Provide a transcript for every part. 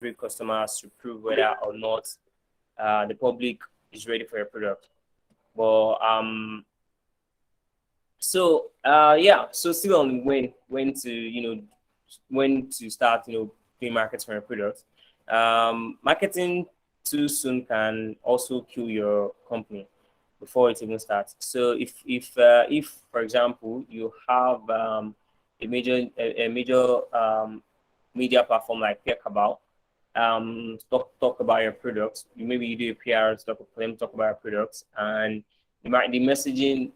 every customers to prove whether or not the public is ready for your product. But so still on when to when to start doing marketing for your product. Marketing too soon can also kill your company before it even starts. So if for example you have a major media platform like About, talk about your products. Maybe you do a PR talk for them, talk about your products, and the messaging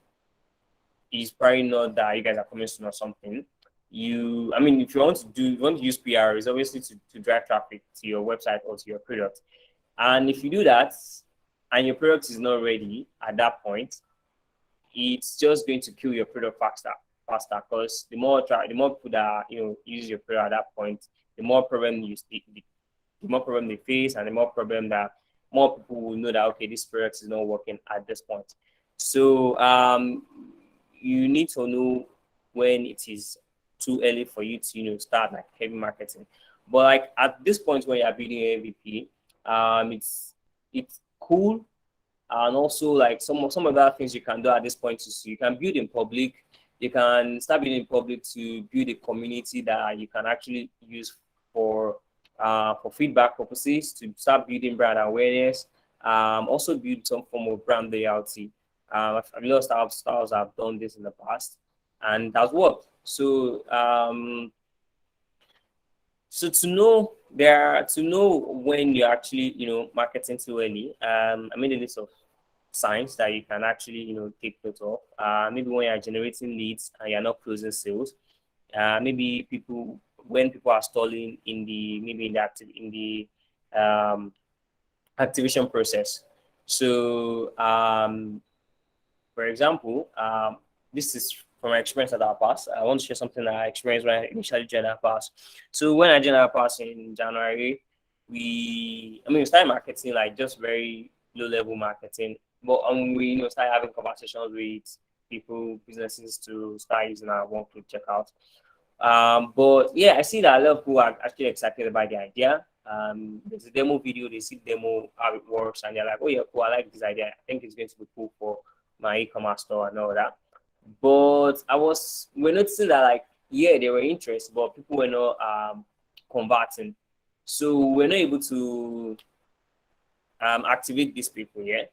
is probably not that you guys are coming soon or something. I mean, if you want to use PR, it's obviously to drive traffic to your website or to your product. And if you do that, and your product is not ready at that point, it's just going to kill your product faster. Because the more people that use your product at that point, the more problem the more problem they face, and the more problem that more people will know that okay, this product is not working at this point. So you need to know when it is too early for you to start like heavy marketing. But like at this point when you're building an MVP, it's cool. And also like some other things you can do at this point is you can build in public. You can start building in public to build a community that you can actually use for feedback purposes, to start building brand awareness. Also build some form of brand loyalty. A lot of startups have done this in the past, and that's worked. So to know when you're actually marketing too early, I made a list of signs that you can actually take note of. Maybe when you're generating leads and you're not closing sales. Maybe when people are stalling in the activation process. So for example, this is from my experience at our pass. I want to share something that I experienced when I initially joined our pass. So when I joined our pass in January, we started marketing like just very low level marketing, but we started having conversations with people, businesses to start using our one-click checkout. But yeah, I see that a lot of people are actually excited about the idea. There's a demo video, they see demo how it works, and they're like, oh yeah, cool, I like this idea. I think it's going to be cool for my e-commerce store and all that. But we're noticing that like, yeah, they were interested, but people were not converting. So we're not able to activate these people yet.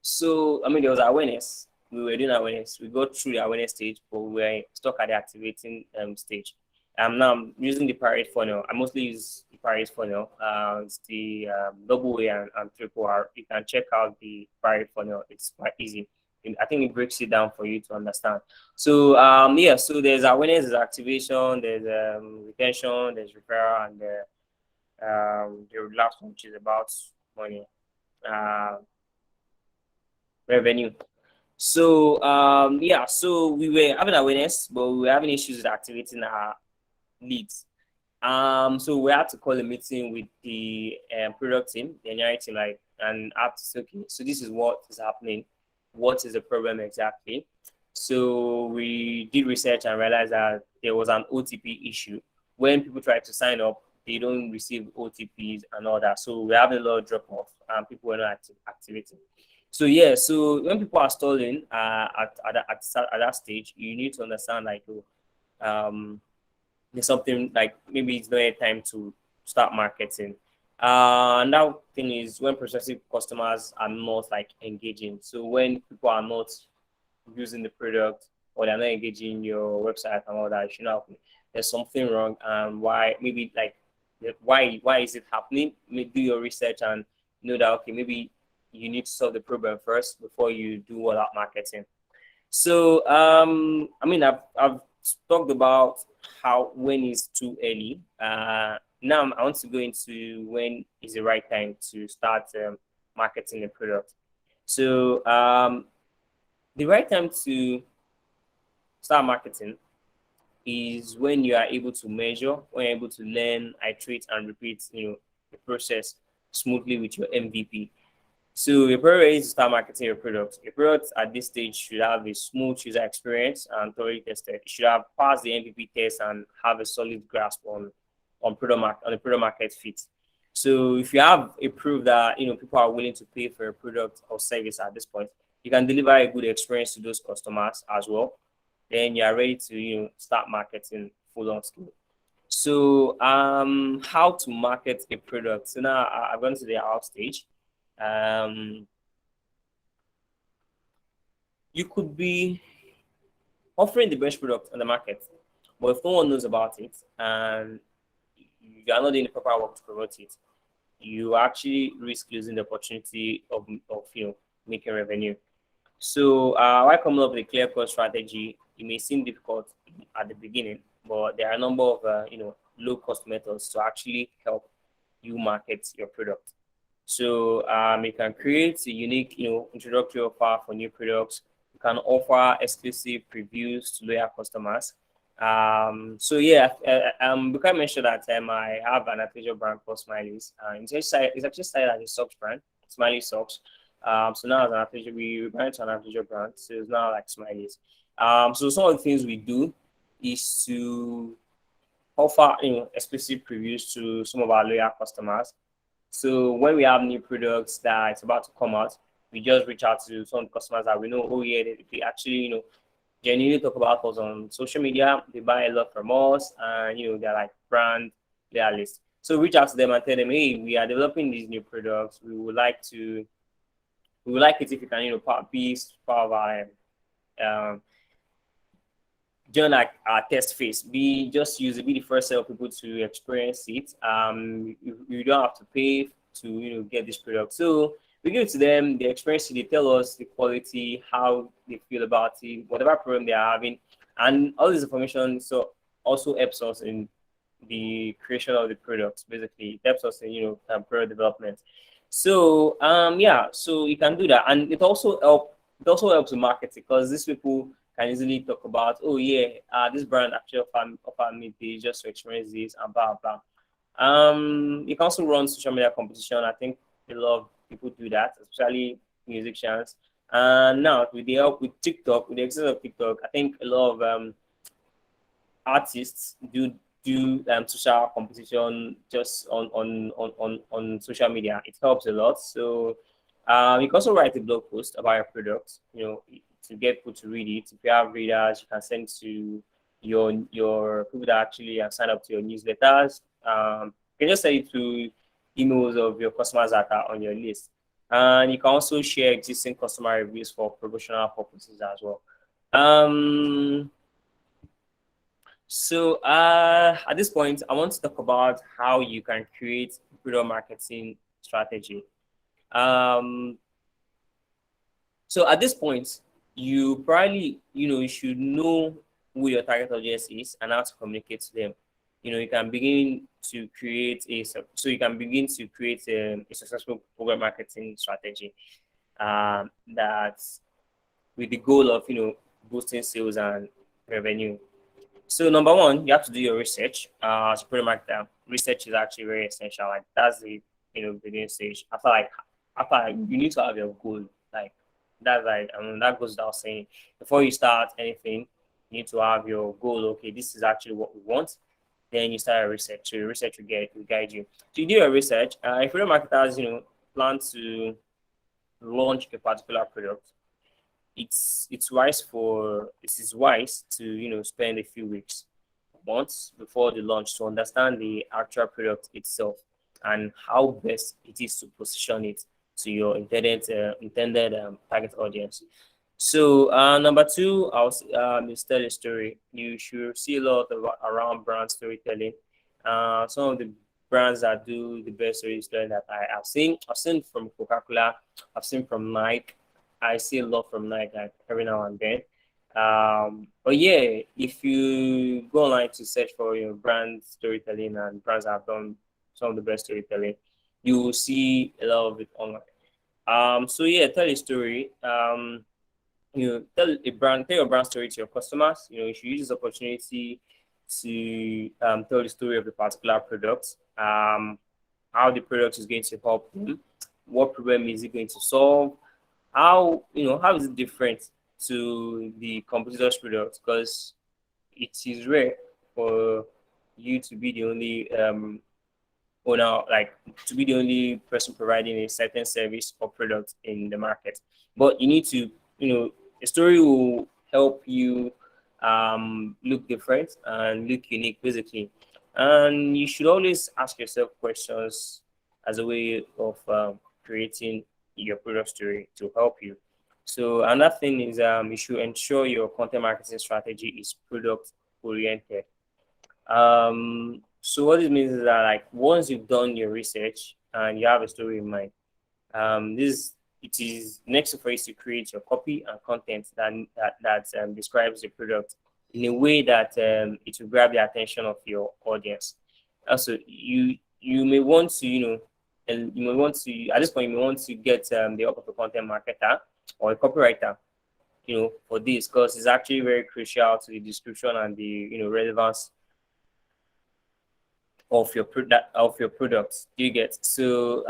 So there was awareness. We were doing awareness. We got through the awareness stage, but we were stuck at the activating stage. Now I'm using the Pirate funnel. I mostly use the Pirate funnel. It's the double A and triple R. You can check out the Pirate funnel. It's quite easy. I think it breaks it down for you to understand. So so there's awareness, there's activation, there's retention, there's referral, and the last one, which is about money, revenue. So so we were having awareness, but we were having issues with activating our leads. So we had to call a meeting with the product team, the engineering team, and have to say, okay, so this is what is happening. What is the problem exactly? So we did research and realized that there was an OTP issue. When people try to sign up, they don't receive OTPs and all that. So we're having a lot of drop off, and people were not activating. So yeah, so when people are stalling at that stage, you need to understand like there's something like maybe it's not a time to start marketing. And that thing is when prospective customers are not like engaging. So when people are not using the product or they're not engaging in your website and all that, there's something wrong. And why is it happening? Maybe do your research and know that okay, maybe you need to solve the problem first before you do all that marketing. So I've talked about when it's too early. Now I want to go into when is the right time to start marketing the product. So the right time to start marketing is when you are able to measure, when you're able to learn, iterate, and repeat the process smoothly with your MVP. So you're probably ready to start marketing your product. Your product at this stage should have a smooth user experience and thoroughly tested. It should have passed the MVP test and have a solid grasp on on the product market fit. So if you have a proof that people are willing to pay for a product or service at this point, you can deliver a good experience to those customers as well. Then you are ready to start marketing full on scale. So how to market a product. So now I've gone to the out stage. You could be offering the best product on the market, but if no one knows about it and you are not doing the proper work to promote it, you actually risk losing the opportunity of making revenue. So while coming up with a clear cut strategy, it may seem difficult at the beginning, but there are a number of low cost methods to actually help you market your product. So you can create a unique introductory offer for new products. You can offer exclusive previews to loyal customers. So yeah, because I mentioned that I have an athleisure brand called Smileys. It's actually started as a socks brand, Smiley Socks. So now as an athleisure, we rebranded to an athleisure brand. So it's now like Smileys. So some of the things we do is to offer exclusive previews to some of our loyal customers. So when we have new products that it's about to come out, we just reach out to some customers that we know, oh yeah, they actually genuinely talk about us on social media. They buy a lot from us, and they're like brand loyalists. So reach out to them and tell them, hey, we are developing these new products. We would like it if you can, be part of our join like our test phase. Be the first set of people to experience it. You don't have to pay to get this product. So we give it to them, they experience it, they tell us the quality, how they feel about it, whatever problem they are having, and all this information so also helps us in the creation of the products. Basically, it helps us in product development. So so you can do that, and it also helps to market it, because these people can easily talk about, oh yeah, this brand actually offer me this just to experience this and blah blah. You can also run social media competition. I think a lot of people do that, especially musicians. And now with the help with TikTok, with the existence of TikTok, I think a lot of artists do social competition just on social media. It helps a lot. So you can also write a blog post about your product, to get people to read it. If you have readers, you can send to your people that actually have signed up to your newsletters. You can just send it to emails of your customers that are on your list. And you can also share existing customer reviews for promotional purposes as well. So at this point, I want to talk about how you can create product marketing strategy. So at this point, you probably, you should know who your target audience is and how to communicate to them. You can begin to create a successful program marketing strategy that's with the goal of, boosting sales and revenue. So number one, you have to do your research. As a product marketer, research is actually very essential. Like that's the beginning stage. After you need to have your goal. Like that's that goes without saying. Before you start anything, you need to have your goal. Okay, this is actually what we want. Then you start a research. So your research will guide you. So you do your research. If product marketers, plan to launch a particular product, it is wise to spend a few weeks, months before the launch to understand the actual product itself and how best it is to position it to your intended target audience. So number two, I'll tell a story. You should see a lot around brand storytelling. Some of the brands that do the best storytelling that I've seen from Coca-Cola, I've seen from Nike. I see a lot from Nike like every now and then. But yeah, if you go online to search for your brand storytelling and brands that have done some of the best storytelling, you will see a lot of it online. So yeah, tell a story. Tell your brand story to your customers. You should use this opportunity to tell the story of the particular product, how the product is going to help them, what problem is it going to solve, how is it different to the competitor's product, because it is rare for you to be the only owner, like to be the only person providing a certain service or product in the market. But you need to, a story will help you look different and look unique, basically. And you should always ask yourself questions as a way of creating your product story to help you. So another thing is you should ensure your content marketing strategy is product oriented. So what it means is that, like, once you've done your research and you have a story in mind, this it is next for you to create your copy and content that describes the product in a way that it will grab the attention of your audience. Also, you may want to, and you may want to, at this point, you may want to get the help of a content marketer or a copywriter, for this, because it's actually very crucial to the description and the relevance of your products. Do you get? So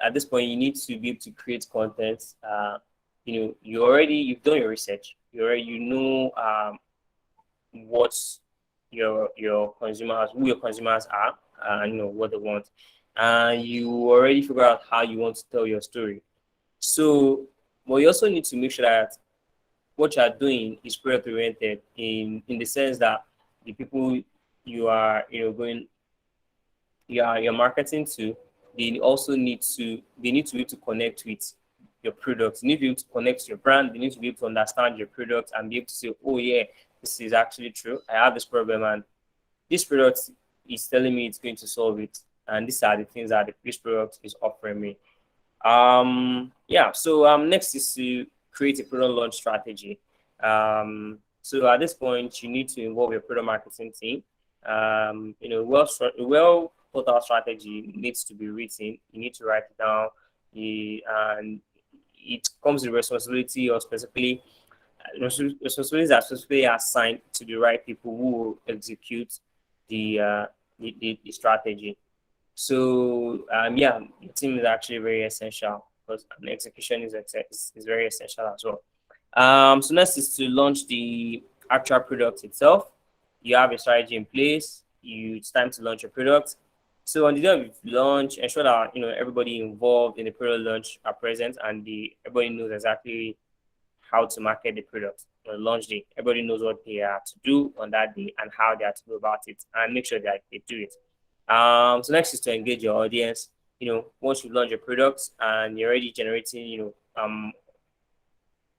at this point, you need to be able to create content. You've done your research. You know what your consumers, who your consumers are, and what they want, and you already figure out how you want to tell your story. So, but you also need to make sure that what you are doing is product oriented in the sense that the people you are going you're marketing to, they also need to be able to connect with your product. You need to be able to connect to your brand. They need to be able to understand your product and be able to say, oh yeah, this is actually true. I have this problem and this product is telling me it's going to solve it. And these are the things that this product is offering me. Yeah, so next is to create a product launch strategy. So at this point, you need to involve your product marketing team. Well thought out strategy needs to be written. You need to write it down. And it comes with responsibility, or specifically responsibilities are specifically assigned to the right people who will execute the strategy. So yeah, the team is actually very essential, because execution is very essential as well. So next is to launch the actual product itself. You have a strategy in place. It's time to launch your product. So on the day of launch, ensure that everybody involved in the product launch are present, and everybody knows exactly how to market the product on launch day. Everybody knows what they have to do on that day and how they have to go about it, and make sure that they do it. So next is to engage your audience. Once you launch your products and you're already generating,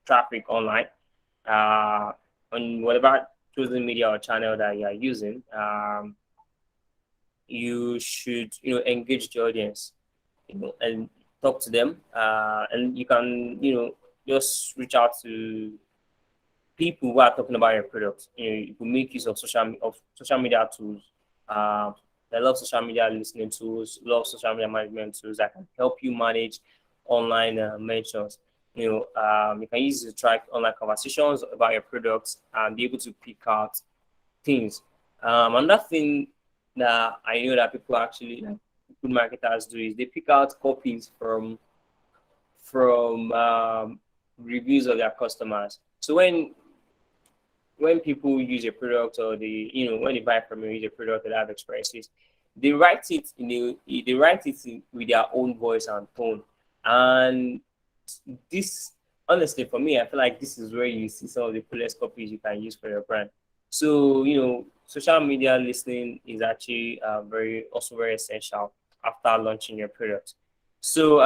traffic online, on whatever social media or channel that you are using, you should, engage the audience, and talk to them. And you can, just reach out to people who are talking about your product. You can make use of social media tools. There are a lot of social media listening tools, a lot of social media management tools that can help you manage online mentions. You can use it to track online conversations about your products and be able to pick out things. Another thing that I know that people actually, like, good marketers do, is they pick out copies from reviews of their customers. So when people use a product, or when they buy from you, use a product that have experiences, they write it with their own voice and tone. And this, honestly, for me, I feel like this is where you see some of the coolest copies you can use for your brand. So social media listening is actually very essential after launching your product. So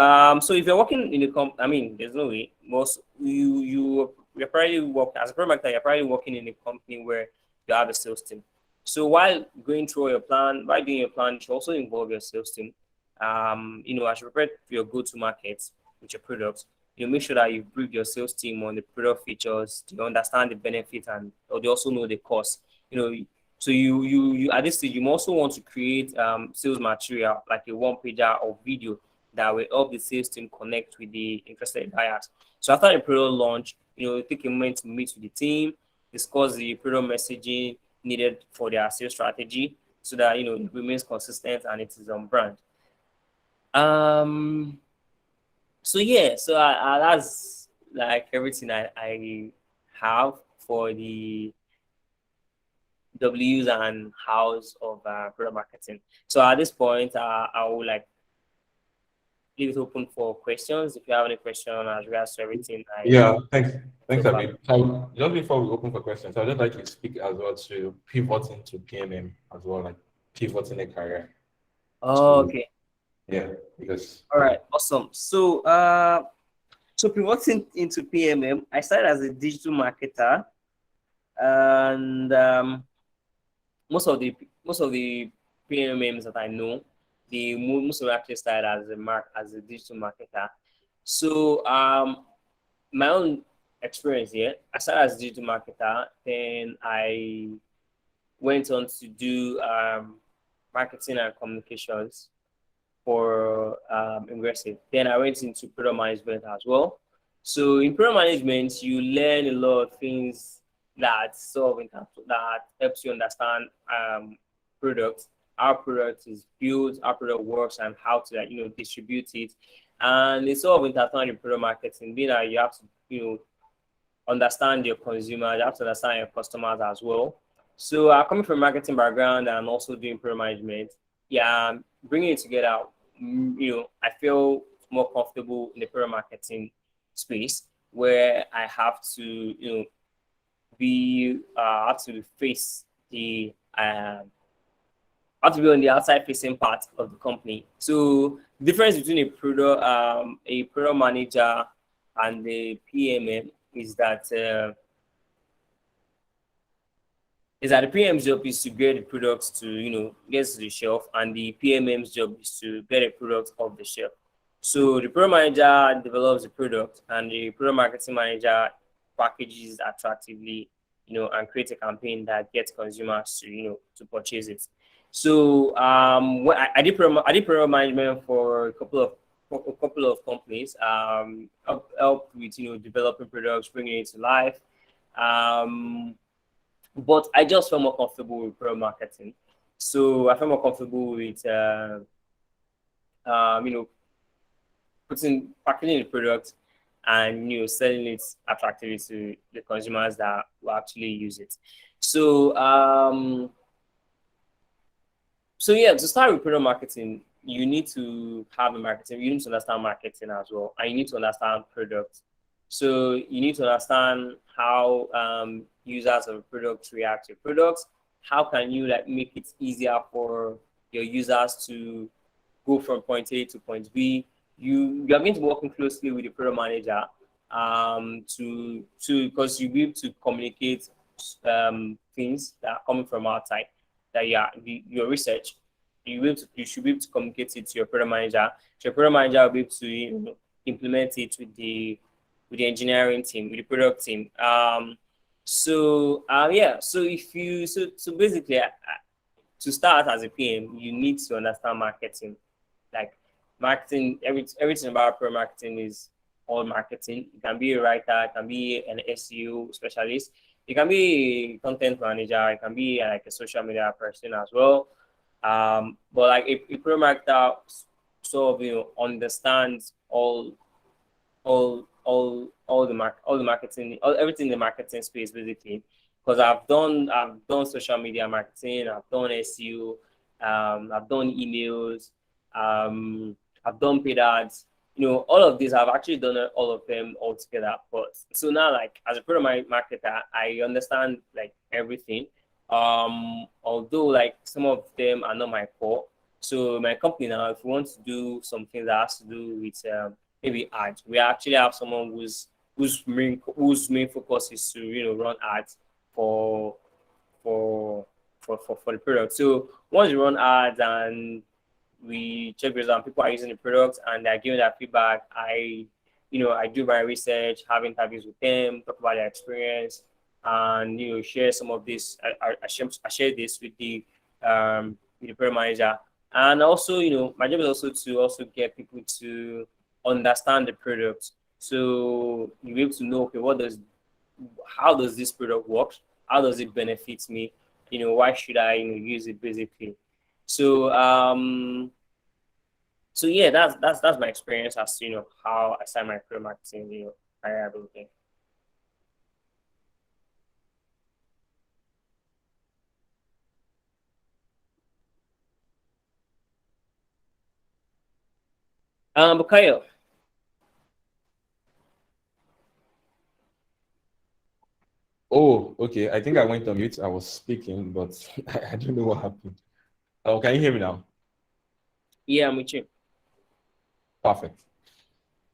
if you're working in I mean, there's no way. Most you're probably working as a product marketer. You're probably working in a company where you have a sales team. So while going through your plan, while doing your plan, you should also involve your sales team. As you prepare for your go-to-market with your products, make sure that you brief your sales team on the product features. You understand the benefit, or they also know the cost. So you at this stage, you also want to create sales material, like a one-pager or video that will help the sales team connect with the interested buyers. So after the product launch, take a moment to meet with the team, discuss the product messaging needed for their sales strategy, so that it remains consistent and it is on brand. So yeah, so that's like everything I have for the W's and hows of product marketing. So at this point, I will like leave it open for questions. If you have any question as regards to everything, Yeah, thanks. Thanks, so far. Habib. So just before we open for questions, I'd just like to speak as well to pivoting to PMM as well, like pivoting a career Oh, to, okay. yeah, because All right. Awesome. So pivoting into PMM, I started as a digital marketer, and most of the PMMs that I know, most of them actually started as a digital marketer. So my own experience here, I started as a digital marketer, then I went on to do marketing and communications for Ingressive. Then I went into product management as well. So in product management, you learn a lot of things that that helps you understand product, how product is built, how product works, and how to distribute it. And it's sort of intertwined in product marketing, being that you have to understand your consumers, you have to understand your customers as well. So coming from a marketing background and also doing product management, yeah, bringing it together, I feel more comfortable in the product marketing space where I have to, have to face the, have to be on the outside facing part of the company. So the difference between a product manager and the PMM is that the PM's job is to get the products to get to the shelf, and the PMM's job is to get a product off the shelf. So the product manager develops the product, and the product marketing manager packages attractively, and creates a campaign that gets consumers to to purchase it. So I did product management for a couple of companies. Help with developing products, bringing it to life. But I just felt more comfortable with product marketing. So I felt more comfortable with you know packaging the product and selling it attractively to the consumers that will actually use it. So so yeah, to start with product marketing, you need to have a marketing. You need to understand marketing as well, and you need to understand product. So you need to understand how users of products react to products. How can you like make it easier for your users to go from point A to point B? You are going to be working closely with the product manager to because you be able to communicate things that are coming from outside that your research you should be able to communicate it to your product manager. So your product manager will be able to implement it with the engineering team, with the product team. Yeah, so if you so basically to start as a PM, you need to understand marketing. Like marketing, everything about product marketing is all marketing. You can be a writer, you can be an SEO specialist, you can be a content manager, you can be like a social media person as well. But like a product marketer sort of understands all the marketing, everything in the marketing space basically. Because I've done social media marketing, I've done SEO, I've done emails, I've done paid ads. All of these I've actually done all of them all together. But so now, like as a product marketer, I understand like everything. Although like some of them are not my core. So my company now, if we want to do something that has to do with maybe ads, we actually have someone whose main focus is to run ads for for the product. So once you run ads and we check results, people are using the product and they're giving that feedback, I do my research, have interviews with them, talk about their experience, and share some of this. I share this with the product manager, and also my job is also to get people to understand the product, so you'll be able to know, okay, how does this product work? How does it benefit me? Why should I use it basically? So so yeah, that's my experience as to how I started my career marketing career ability. Kyle. Oh, okay. I think I went on mute. I was speaking, but I don't know what happened. Oh, can you hear me now? Yeah, I'm with you. Perfect.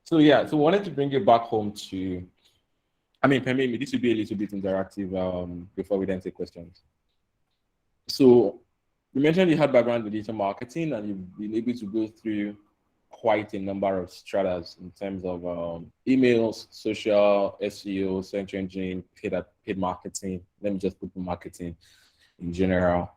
So yeah, so wanted to bring you back home to, I mean, permit me, this will be a little bit interactive before we then take questions. So you mentioned you had background in digital marketing and you've been able to go through quite a number of stratas in terms of emails, social, SEO, search engine, paid marketing. Let me just put marketing in general.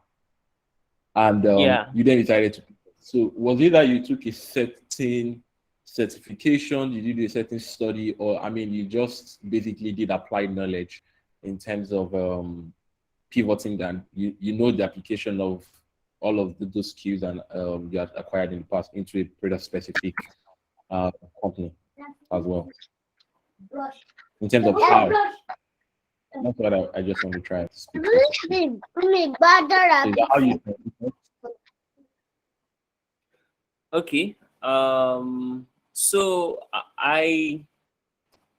And Yeah. you then decided to. So was it that you took a certain certification, you did a certain study, or I mean, you just basically did applied knowledge in terms of pivoting, and you know the application of all of those skills and you had acquired in the past into a product specific company as well in terms of how. That's what I just want to try to speak. Is that how you? Okay. So I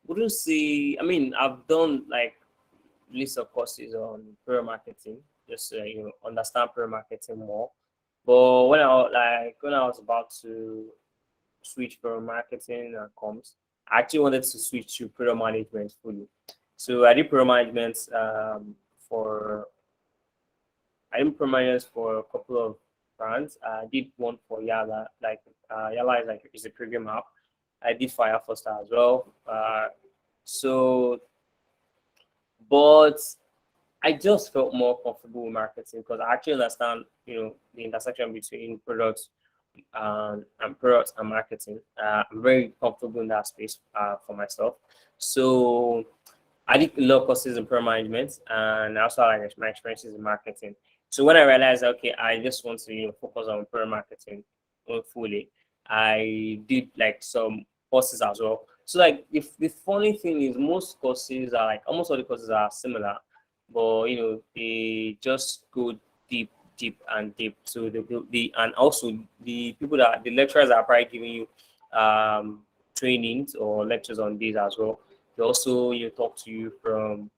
wouldn't say. I mean, I've done like list of courses on prayer marketing, just to, understand prayer marketing more. But when I was about to switch from marketing and comms, I actually wanted to switch to prayer management fully. So I did prayer management for I did prayer management for a couple of brands. I did one for Yala, like Yala is a premium app. I did Fire Foster as well. So, but I just felt more comfortable with marketing because I actually understand, the intersection between products and products and marketing. I'm very comfortable in that space for myself. So I did a lot of courses in product management and I also like my experiences in marketing. So when I realized, okay, I just want to focus on product marketing fully, I did like some courses as well. So like if the funny thing is most courses are like almost all the courses are similar, but they just go deep, deep and deep. So the and also the people that the lecturers are probably giving you trainings or lectures on these as well. They also talk to you from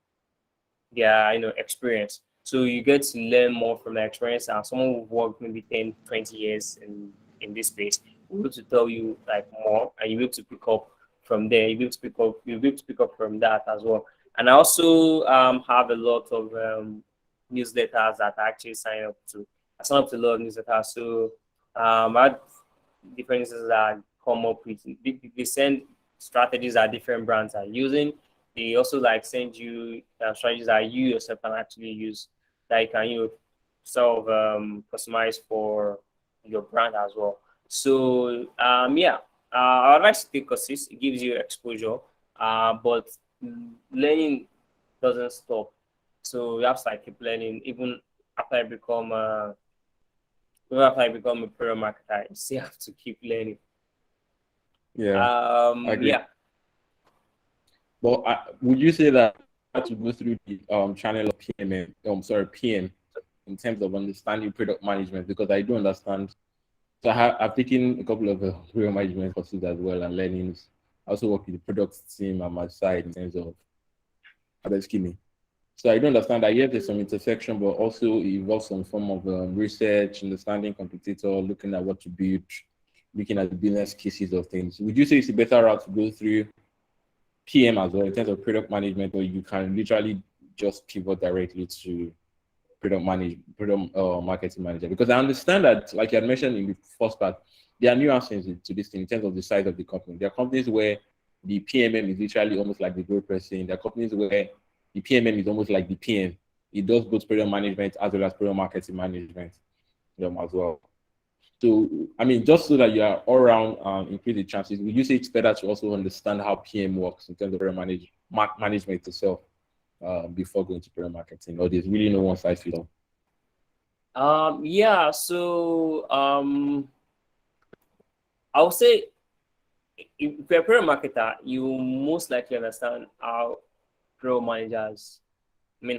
their experience. So you get to learn more from their experience and someone who worked maybe 10, 20 years in this space will be able to tell you like more and you'll be able to pick up from there. You'll be able to pick up from that as well. And I also have a lot of newsletters that I actually sign up to. I sign up to a lot of newsletters. So I had different newsletters that come up with they send strategies that different brands are using. They also like send you strategies that you yourself can actually use that you can sort of customize for your brand as well. So yeah, I would like to take courses. It gives you exposure, but learning doesn't stop. So you have to like keep learning even after I become a pro marketer. You still have to keep learning. Yeah, I agree. Yeah. But would you say that you had to go through the channel of PM in terms of understanding product management? Because I do understand. So I've taken a couple of product management courses as well and learnings. I also work with the product team on my side in terms of, excuse me. So I do understand that yes, there's some intersection, but also it involves some form of research, understanding competitor, looking at what to build, looking at the business cases of things. Would you say it's a better route to go through PM as well in terms of product management, or you can literally just pivot directly to product marketing manager? Because I understand that, like you had mentioned in the first part, there are nuances to this thing in terms of the size of the company. There are companies where the PMM is literally almost like the growth person. There are companies where the PMM is almost like the PM. It does both product management as well as product marketing management as well. So, I mean, just so that you are all around increase the chances, would you say it's better to also understand how PM works in terms of product management itself before going to product marketing, or there's really no one size fits all? Yeah. So I would say if you're a pro marketer, you most likely understand how pro managers,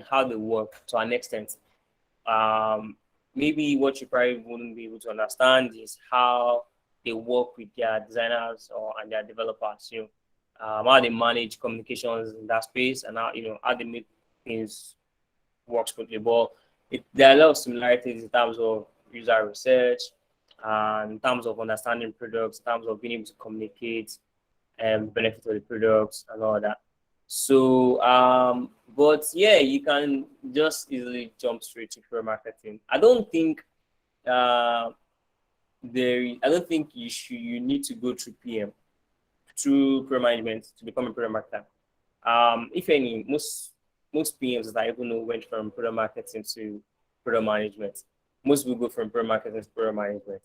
how they work to an extent. Um, Maybe what you probably wouldn't be able to understand is how they work with their designers and their developers, how they manage communications in that space, and how they make things work smoothly. But there are a lot of similarities in terms of user research, and in terms of understanding products, in terms of being able to communicate and benefit of the products and all that. So, but yeah, you can just easily jump straight to pro marketing. I don't think uh, I don't think you need to go through PM, through pro management to become a product marketer. If any, most PMs that I even know went from product marketing to product management. Most people go from product marketing to product management.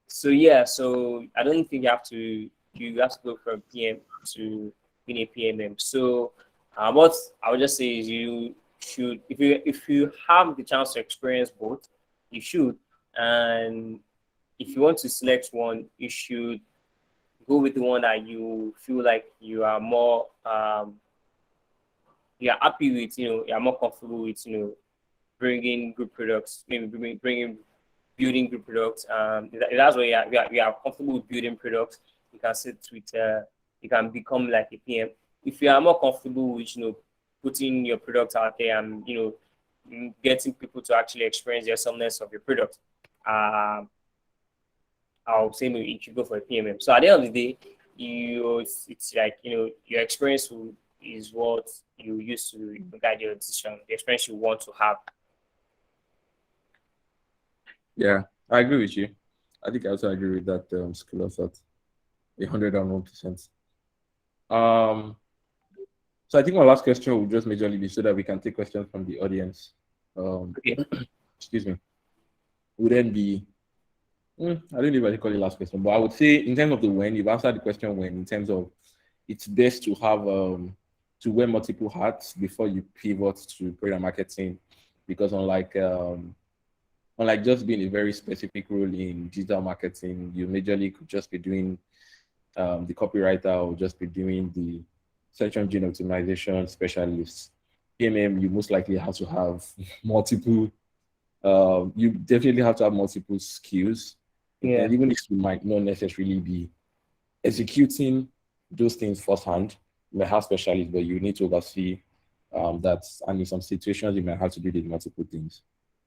So yeah, so I don't think you have to go from PM to being a PMM. So what I would just say is you should, if you have the chance to experience both, you should. And if you want to select one, you should go with the one that you feel like you are more you are happy with, you are more comfortable with, bringing good products, maybe bringing building good products. If that's where you are comfortable with building products, you can sit with you can become like a PM. If you are more comfortable with, putting your product out there and, getting people to actually experience the awesomeness of your product, I'll say maybe you should go for a PMM. So at the end of the day, it's like, your experience is what you use to guide your decision, the experience you want to have. Yeah, I agree with you. I think I also agree with that school of thought, 101%. Um, so I think my last question will just majorly be so that we can take questions from the audience. Okay. Excuse me. Would then be I don't know if I call it last question, but I would say in terms of the when, you've answered the question when, in terms of it's best to have to wear multiple hats before you pivot to product marketing, because unlike just being a very specific role in digital marketing, you majorly could just be doing the copywriter or just be doing the search engine optimization specialist. PMM, you most likely have to have multiple. You definitely have to have multiple skills. Yeah. And even if you might not necessarily be executing those things firsthand, you may have specialists, but you need to oversee that. And in some situations, you may have to do these multiple things.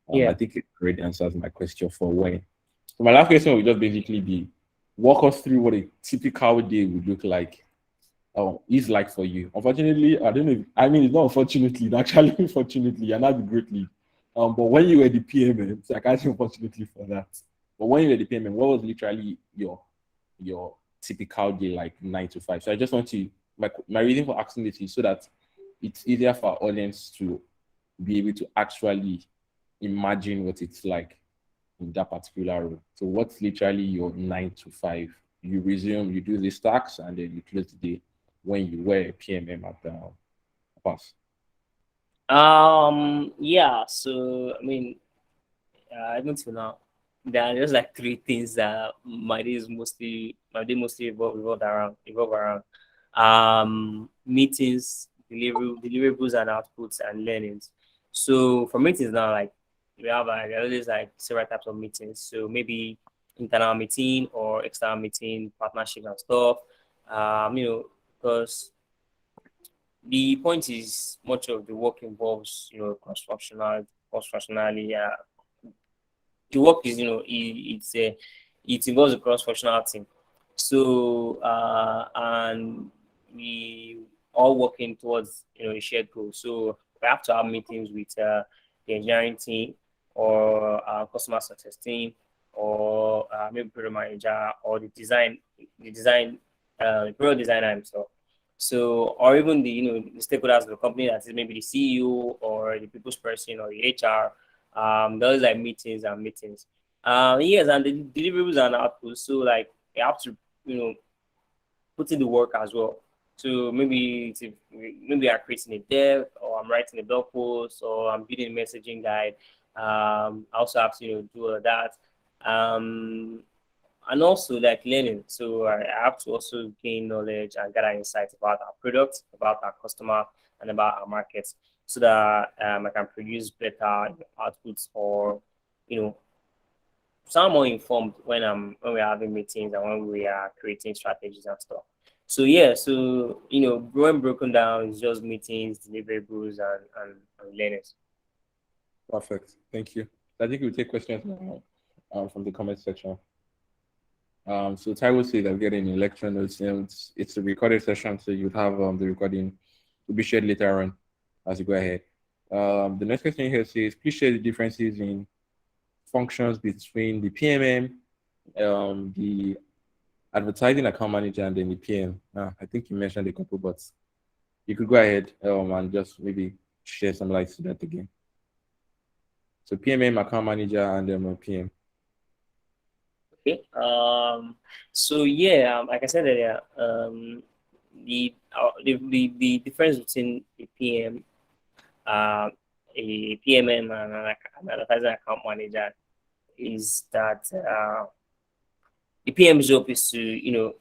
Yeah. I think it already answers my question for when. So my last question would just basically be, walk us through what a typical day would look like, is like for you. Unfortunately, I don't know. I mean, it's not unfortunately, it's actually unfortunately, and that'd be greatly. But when you were the PMM, so I can't say unfortunately for that. But when you were the PMM, what was literally your typical day, like 9 to 5? So I just want to, my reason for asking this is so that it's easier for our audience to be able to actually imagine what it's like in that particular role. So what's literally your 9 to 5? You resume, you do these tasks, and then you close the day when you were a PMM at the pass. Yeah. So I mean, even till now, there are just like three things that my day mostly evolve around. Meetings, deliverables and outputs and learnings. So for meetings now, like we have always like several types of meetings. So maybe internal meeting or external meeting, partnership and stuff. Because the point is much of the work involves, cross functionally. The work is, it involves a cross-functional team. So and we all working towards, a shared goal. So we have to have meetings with the engineering team or customer success team or maybe product manager or the product designer himself. So, or even the stakeholders of the company, that is maybe the CEO or the people's person or the HR. Those like meetings and meetings. Yes, and the deliverables and outputs. So like you have to, put in the work as well. So maybe I'm creating a dev or I'm writing a blog post or I'm building a messaging guide. I also have to, do all of that. And also like learning. So I have to also gain knowledge and gather insights about our product, about our customer, and about our markets, so that I can produce better outputs or, you know, sound more informed when we're having meetings and when we are creating strategies and stuff. So yeah, so when broken down, it's just meetings, deliverables, and learners. Perfect. Thank you. I think we'll take questions now from the comment section. So Taiwo says I'm getting a lecture notes. It's a recorded session, so you have the recording will be shared later on as you go ahead. The next question here says, please share the differences in functions between the PMM, the advertising account manager, and then the PM. I think you mentioned a couple, but you could go ahead and just maybe share some light to that again. So PMM, account manager, and then PM. Okay. So yeah, like I said earlier, the difference between a PM, a PMM, and an advertising account manager is that the PM's job is to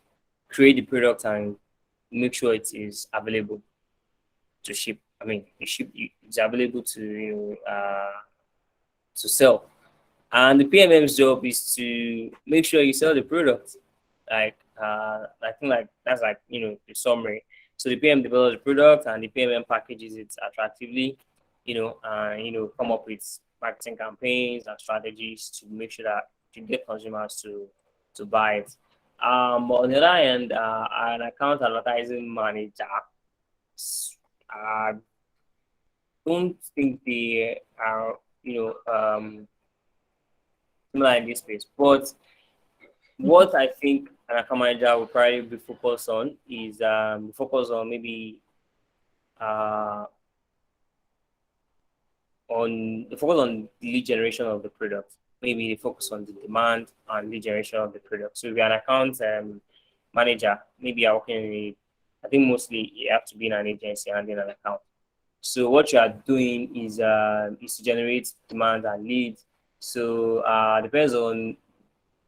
create the product and make sure it is available to ship. I mean, it's available to to sell. And the PMM's job is to make sure you sell the product. Like I think like that's like the summary. So the PM develops the product and the PMM packages it attractively, and come up with marketing campaigns and strategies to make sure that you get consumers to buy it. But on the other hand, an account advertising manager, I don't think they are similar in this space. But what I think an account manager will probably be focused on is focus on maybe focus on the lead generation of the product. Maybe they focus on the demand and lead generation of the product. So if you're an account manager, maybe you're working in I think mostly you have to be in an agency and in an account. So what you are doing is to generate demand and leads. So depends on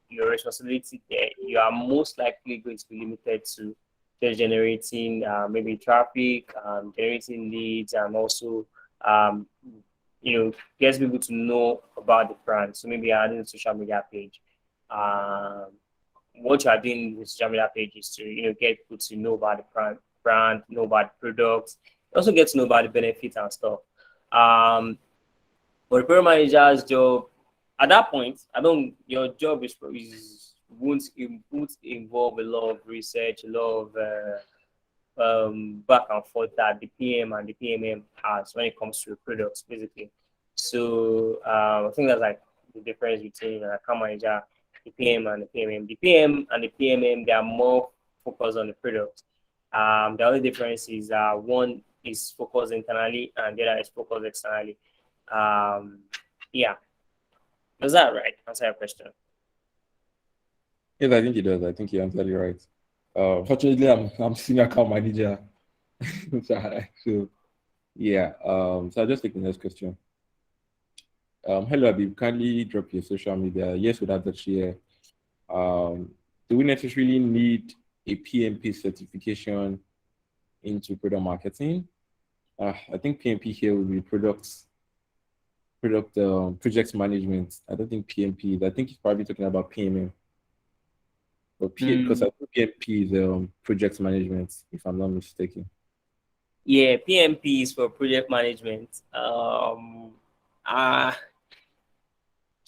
your responsibility there. You are most likely going to be limited to just generating maybe traffic, generating leads, and also get people to know about the brand. So maybe adding a social media page. What you are doing with social media page is to get people to know about the brand, know about the products, also get to know about the benefits and stuff. But the product manager's job at that point, your job won't involve a lot of research, a lot of back and forth that the PM and the PMM has when it comes to products, basically. So I think that's like the difference between an account manager, the PM and the PMM. The PM and the PMM, they are more focused on the product. The only difference is one is focused internally and the other is focused externally. Yeah. Was that right? Answer your question. Yes, I think it does. I think you're entirely right. Fortunately, I'm senior account manager. So yeah. So I'll just take the next question. Hello, Habib. Kindly drop your social media. Yes, without the share. Do we necessarily need a PMP certification into product marketing? I think PMP here will be project management. I don't think PMP. I think he's probably talking about PMM. But because I think PMP is project management, if I'm not mistaken. Yeah, PMP is for project management.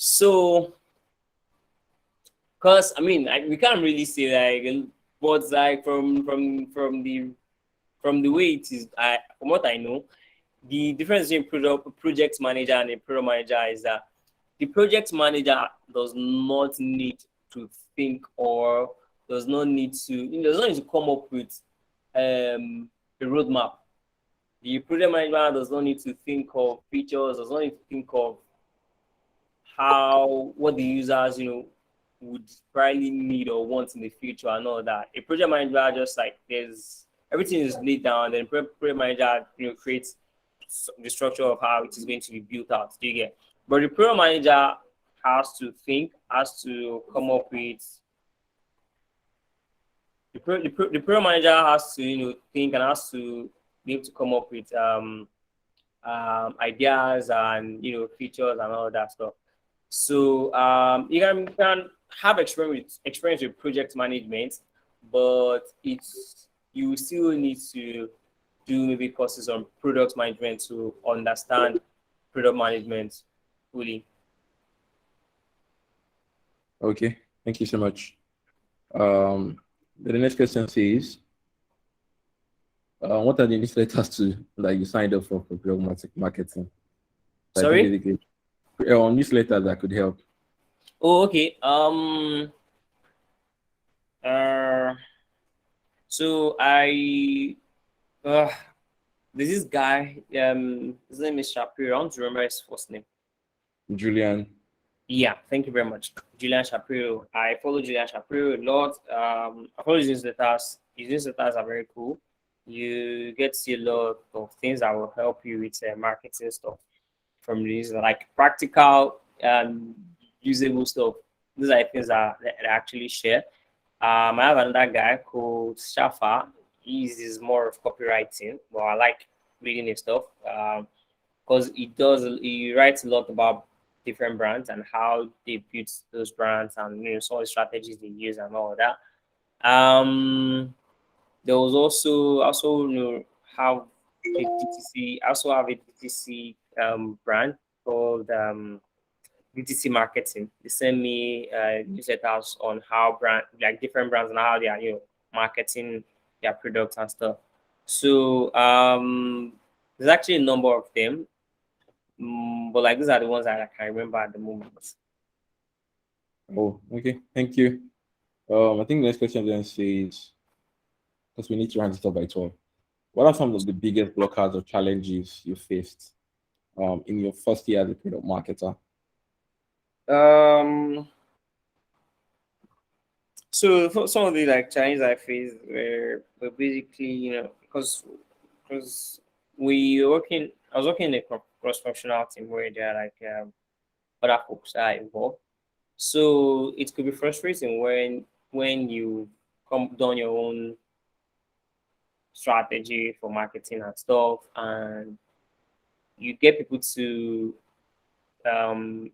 So, cause I mean, we can't really say like, but like from the way it is, from what I know, the difference between project manager and a product manager is that the project manager does not need to think or does not need to come up with a roadmap. The project manager does not need to think of features, does not need to think of what the users would probably need or want in the future and all that. A project manager just like everything is laid down, then project manager creates the structure of how it is going to be built out. Do you get? But the product manager has to think, has to come up with. The product manager has to think and has to be able to come up with ideas and features and all that stuff. So you can have experience with project management, but you still need to do maybe courses on product management to understand product management fully. Okay, thank you so much. Um, the next question says, what are the newsletters that you signed up for blog marketing? I think Sorry? basically, newsletters that could help. Oh, okay. Uh, so uh, there's this guy, his name is Shapiro. I don't remember his first name. Julian. Yeah, thank you very much. Julian Shapiro. I follow Julian Shapiro a lot. I follow his newsletters. His newsletters are very cool. You get to see a lot of things that will help you with marketing stuff from these, like practical and usable stuff. These are things that I actually share. I have another guy called Shafa. He's more of copywriting, but I like reading his stuff because he writes a lot about different brands and how they build those brands and some of the strategies they use and all of that. There was also have a DTC. I also have a DTC brand called DTC marketing. They send me newsletters on how different brands and how they are marketing their products and stuff. So there's actually a number of them, but like these are the ones that I can remember at the moment. Oh, okay, thank you. I think the next question then says, because we need to round it up by 12. What are some of the biggest blockers or challenges you faced in your first year as a product marketer? Um, so for some of the challenges I faced were basically because I was working in a cross functional team where there are other folks that are involved. So it could be frustrating when you come done your own strategy for marketing and stuff, and you get people to um,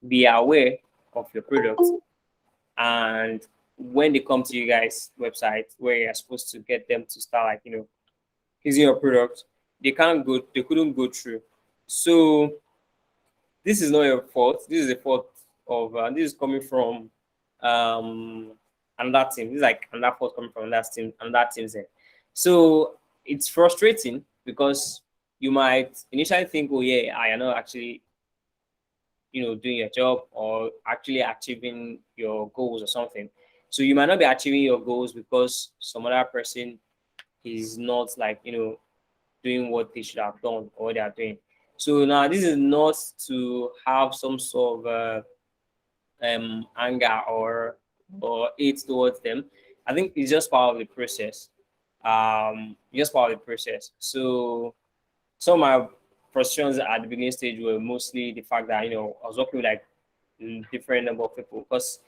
be aware of your product, and when they come to you guys' website where you're supposed to get them to start using your product, they couldn't go through. So this is not your fault. This is the fault of this is coming from um another team. This is like another fault coming from that team's end. So it's frustrating because you might initially think, oh yeah, I am not actually doing your job or actually achieving your goals or something. So you might not be achieving your goals because some other person is not doing what they should have done or what they are doing. So now this is not to have some sort of anger or hate towards them. I think it's just part of the process. Just part of the process. So some of my frustrations at the beginning stage were mostly the fact that I was working with different number of people because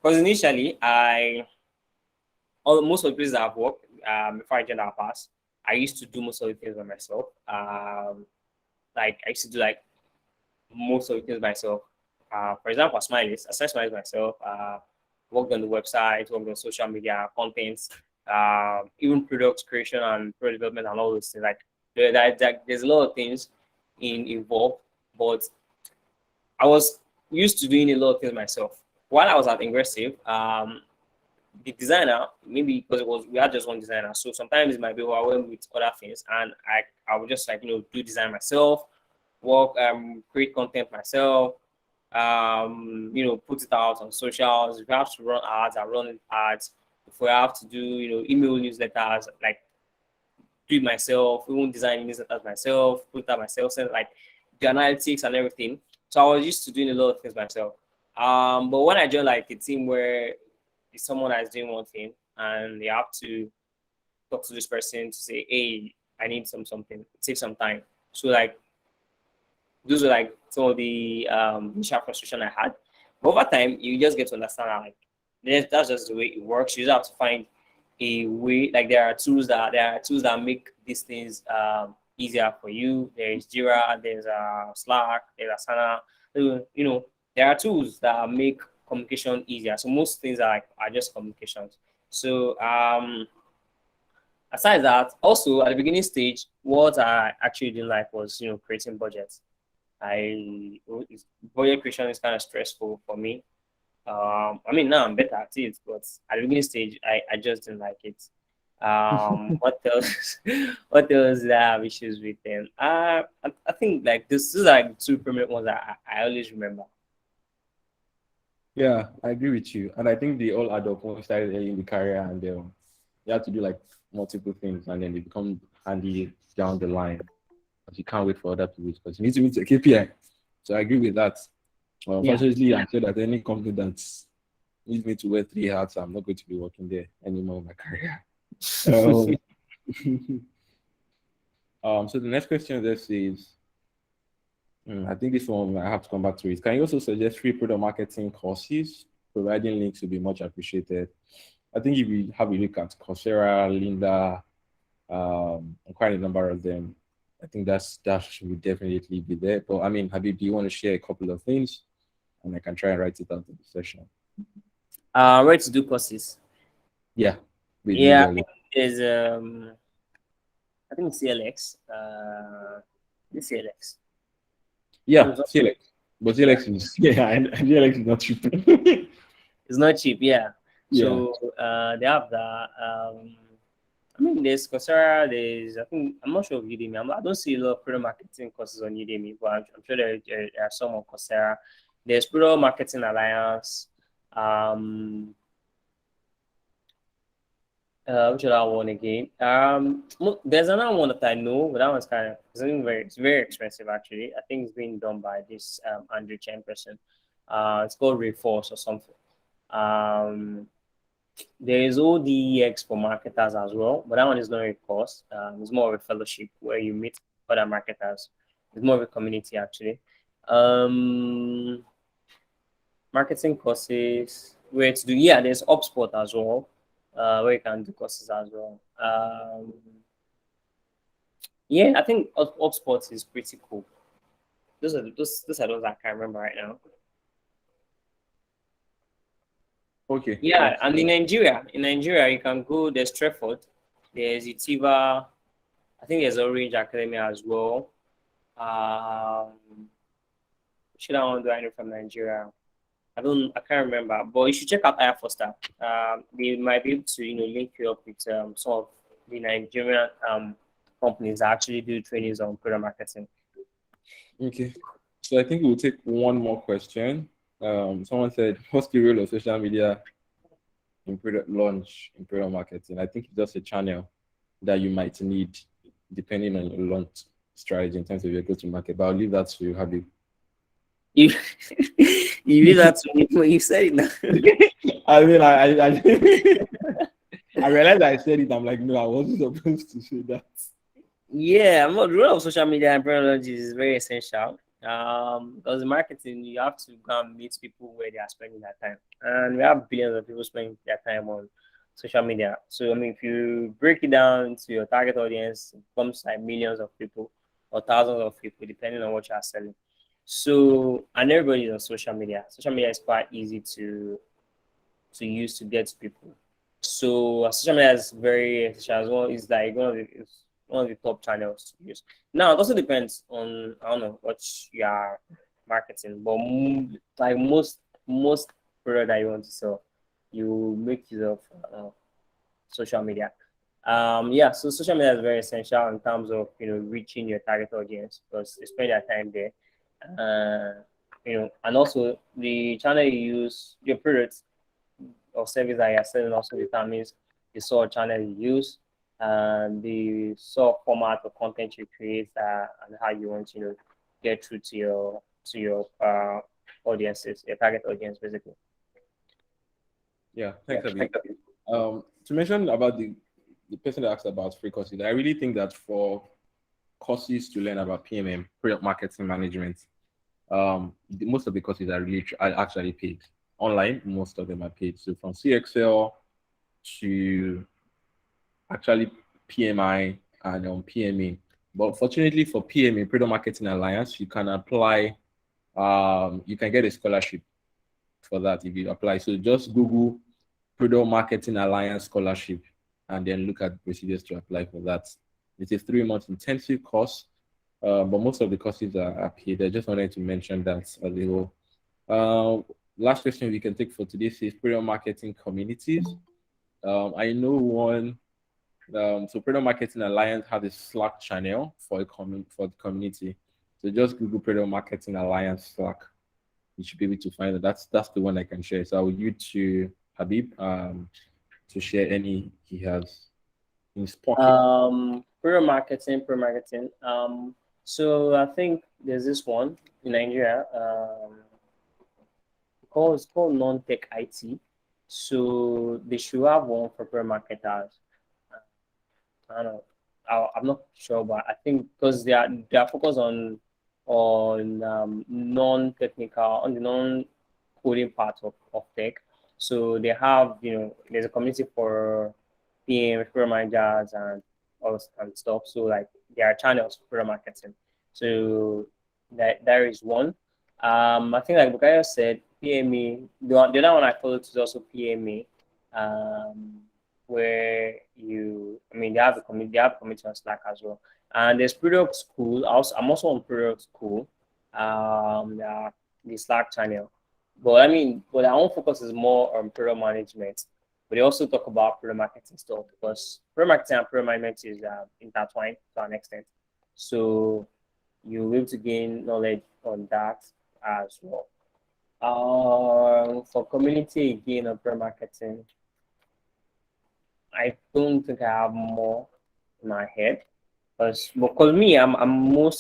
initially most of the places I've worked before I joined our pass, I used to do most of the things by myself. I used to do most of the things myself. For example, Smileys, I started Smileys myself. Worked on the website, worked on social media content, even product creation and product development and all those things. There's a lot of things involved, but I was used to doing a lot of things myself. While I was at Ingressive, the designer, maybe because we had just one designer, so sometimes it might be overwhelmed with other things, and I would just do design myself, work, create content myself, put it out on socials. If you have to run ads, I run ads. If we have to do email newsletters, do it myself, even design newsletters myself, put that myself, send the analytics and everything. So I was used to doing a lot of things myself. But when I joined a team where it's someone that's doing one thing and they have to talk to this person to say, hey, I need something. It takes some time. So those were some of the initial frustration I had. But over time, you just get to understand that that's just the way it works. You just have to find a way. There are tools that make these things easier for you. There is Jira, there's Slack, there's Asana. There are tools that make communication easier. So most things are just communications. So aside that, also at the beginning stage, what I actually didn't like was creating budgets. Budget creation is kind of stressful for me. I mean now I'm better at it, but at the beginning stage, I just didn't like it. What else? What else did I have issues with them? I think like this is like two prominent ones that I always remember. Yeah, I agree with you. And I think they all add up when we started early in the career, and you have to do like multiple things, and then they become handy down the line. But you can't wait for other people because you need to meet a KPI. So I agree with that. Yeah. Unfortunately, I'm sure that any company that needs me to wear 3 hats, I'm not going to be working there anymore in my career. So the next question just says, I think this one I have to come back to it. Can you also suggest free product marketing courses? Providing links would be much appreciated. I think if you have a look at Coursera, Linda, quite a number of them, I think that should definitely be there. But I mean, Habib, do you want to share a couple of things? And I can try and write it out in the session. Where to do courses? Yeah. Yeah, I think there's I think CLX. The CLX. Yeah, CLX. But CLX is CLX is not cheap. It's not cheap, yeah. Yeah. So they have that. I mean, there's Coursera. I'm not sure of Udemy. I don't see a lot of product marketing courses on Udemy, but I'm sure there are some on Coursera. There's Product Marketing Alliance. Which other one again? There's another one that I know, but that one's it's very expensive actually. I think it's being done by this Andrew Chen person. It's called Reinforce or something. There is ODEX for marketers as well, but that one is not a course. It's more of a fellowship where you meet other marketers. It's more of a community actually. Marketing courses where to do, there's HubSpot as well, where you can do courses as well. I think HubSpot is pretty cool. Those are those I can't remember right now. Okay. Yeah, and in Nigeria, you can go. There's Treford, there's Itiva. I think there's Orange Academy as well. Should I want to do I know from Nigeria? I can't remember, but you should check out Air Foster. They might be able to link you up with some of the Nigerian companies that actually do trainings on product marketing. Okay, so I think we'll take one more question. Someone said, what's the role of social media in product launch, in product marketing? I think it's just a channel that you might need depending on your launch strategy in terms of your go-to-market. But I'll leave that to you, Habib. You leave that to me when you said it now. I mean, I realized I said it. I'm like, no, I wasn't supposed to say that. Yeah, the role of social media and product launch is very essential. Because in marketing, you have to go and meet people where they are spending their time, and we have billions of people spending their time on social media. So I mean, if you break it down to your target audience, it comes like millions of people or thousands of people, depending on what you are selling. So, and everybody's on social media. Social media is quite easy to use to get to people. So, social media is very essential as well. It's like one of the top channels to use. Now, it also depends on, I don't know, what you are marketing, but like most product that you want to sell, you make use of social media. So social media is very essential in terms of reaching your target audience because they spend their time there. And also the channel you use, your product or service that you're selling also determines the sort of channel you use and the sort of format of content you create and how you want to get through to your audiences, your target audience, basically. Yeah, thanks, Habib. To mention about the person that asked about free courses, I really think that for courses to learn about PMM, product marketing management, most of the courses are actually paid. Online, most of them are paid. So from CXL to actually PMI and PME, But fortunately for PMA, Product Marketing Alliance, you can apply, you can get a scholarship for that if you apply. So just Google Product Marketing Alliance Scholarship and then look at the procedures to apply for that. It's a 3-month intensive course, but most of the courses are paid. I just wanted to mention that as a whole. Last question we can take for today is Product Marketing Communities. I know one. So Product Marketing Alliance has a Slack channel for for the community. So just Google Product Marketing Alliance Slack. You should be able to find it. That's the one I can share. So I will you to Habib to share any he has in his pocket. Pro marketing. So I think there's this one in Nigeria. It's called non-tech IT. So they should have one for pro marketers. I don't know. I'm not sure, but I think because they are focused on non-technical, on the non-coding part of tech. So they have, there's a community for PM, product managers, and all this kind of stuff. So like there are channels for product marketing. So that there is one. I think like Bukayo said, PME. The other one I followed is also PME. Where I mean, they have a community on Slack as well. And there's product school. I'm also on product school. The Slack channel. But our own focus is more on product management. But they also talk about product marketing stuff because product marketing and product management is intertwined to an extent. So you'll be able to gain knowledge on that as well. For community again on product marketing, I don't think I have more in my head. Because me, I'm more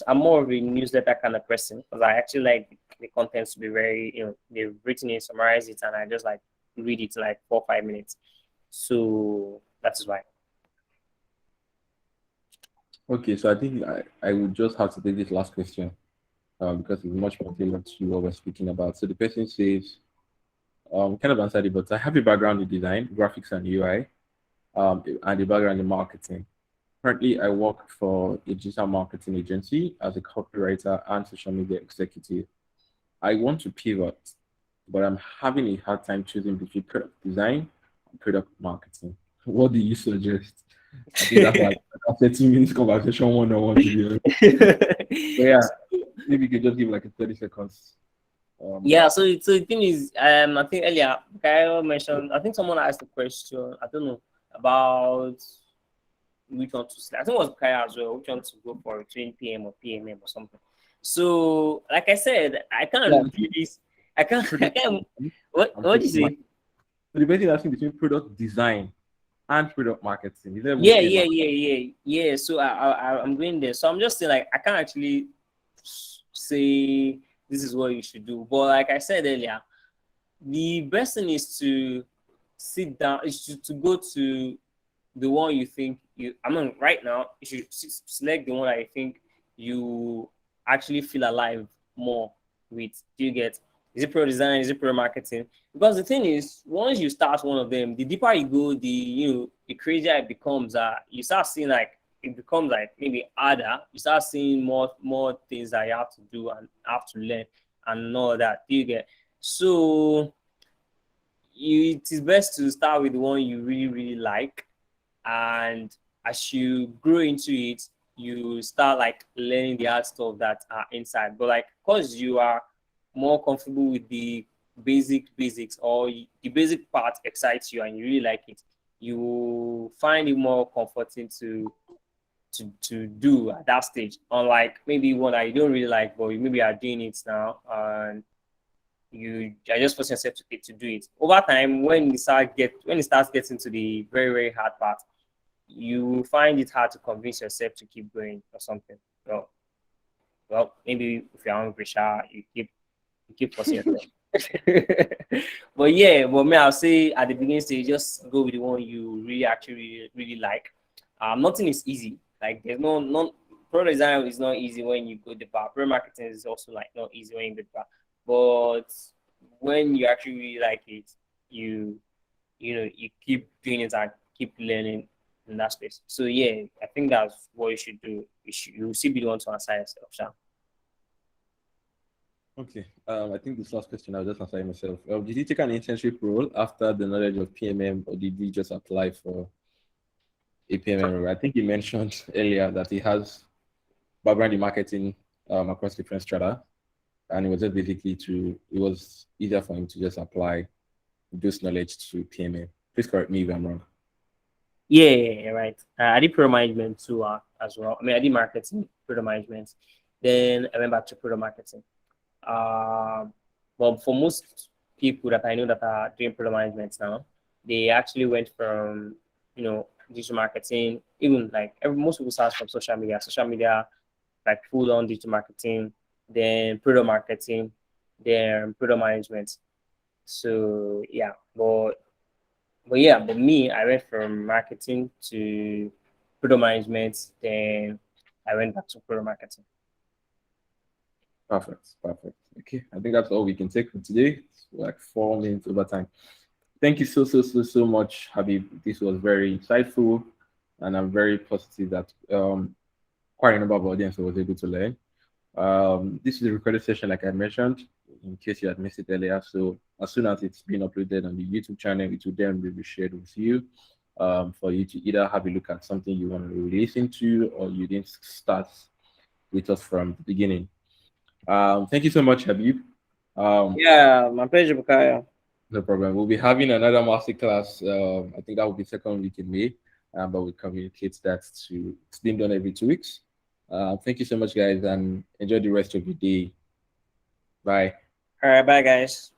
of a newsletter kind of person because I actually like the content to be very, they've written it, summarize it, and I just like read it like 4 or 5 minutes. So that's why. Okay, so I think I would just have to take this last question because it's much more tailored to what we're speaking about. So the person says, kind of answered it, but I have a background in design, graphics, and UI, and a background in marketing. Currently, I work for a digital marketing agency as a copywriter and social media executive. I want to pivot, but I'm having a hard time choosing between product design and product marketing. What do you suggest? I think that's like a 30 minutes conversation one-on-one to be honest. So yeah, maybe you could just give like a 30 seconds. Yeah, so the thing is, I think earlier Kyle mentioned, I think someone asked a question, I don't know, about which one to select. I think it was Kyle as well, which one to go for between PM or PMM or something. So, like I said, I can't do this. I can't. What did you say? So the person is asking between product design and product marketing. Yeah. So I'm going there. So I'm just saying, like, I can't actually say this is what you should do. But like I said earlier, the best thing is to sit down, is to go to the one you think right now, you should select the one that you think you actually feel alive more with. Do you get? Is it pro design? Is it pro marketing? Because the thing is, once you start one of them, the deeper you go, the crazier it becomes. You start seeing like it becomes like maybe harder. You start seeing more things that you have to do and have to learn and all that. Do you get? So it is best to start with the one you really really like, and as you grow into it, you start like learning the hard stuff that are inside. But like, because you are more comfortable with the basics, or the basic part excites you and you really like it, you find it more comforting to do at that stage. Unlike maybe one that you don't really like, but you maybe are doing it now and you are just forcing yourself to do it. Over time, when it starts getting to the very, very hard part, you find it hard to convince yourself to keep going or something. Well, maybe if you're hungry, you keep forcing yourself. But me, I'll say at the beginning stage, just go with the one you really actually really like. Nothing is easy. Like there's no product design is not easy when you go the bar. Product marketing is also like not easy when you go the bar. But when you actually really like it, you keep doing it and keep learning in that space. So yeah, I think that's what you should do. You will still be the one to answer yourself, Sha. Okay. I think this last question I'll just answer myself. Did you take an internship role after the knowledge of PMM, or did you just apply for a PMM role? I think you mentioned earlier that he has background in marketing across different strata, and it was just basically it was easier for him to just apply this knowledge to PMM. Please correct me if I'm wrong. Yeah, right. I did product management too as well. I mean, I did marketing, product management. Then I went back to product marketing. Um, but for most people that I know that are doing product management now, they actually went from, digital marketing, even like most people start from social media, like full on digital marketing, then product marketing, then product management. So yeah, but me, I went from marketing to product management, then I went back to product marketing. Perfect. Perfect. Okay. I think that's all we can take for today. It's like 4 minutes over time. Thank you so much, Habib. This was very insightful, and I'm very positive that quite a number of audience was able to learn. This is a recorded session, like I mentioned, in case you had missed it earlier. So as soon as it's been uploaded on the YouTube channel, it will then be shared with you for you to either have a look at something you want to listen to, or you didn't start with us from the beginning. Thank you so much, Habib. Um, Yeah, my pleasure, Bukaya. no problem. We'll be having another masterclass. I think that will be second week in May, but we communicate that to it's being done every 2 weeks. Thank you so much, guys, and enjoy the rest of your day. Bye. All right, bye, guys.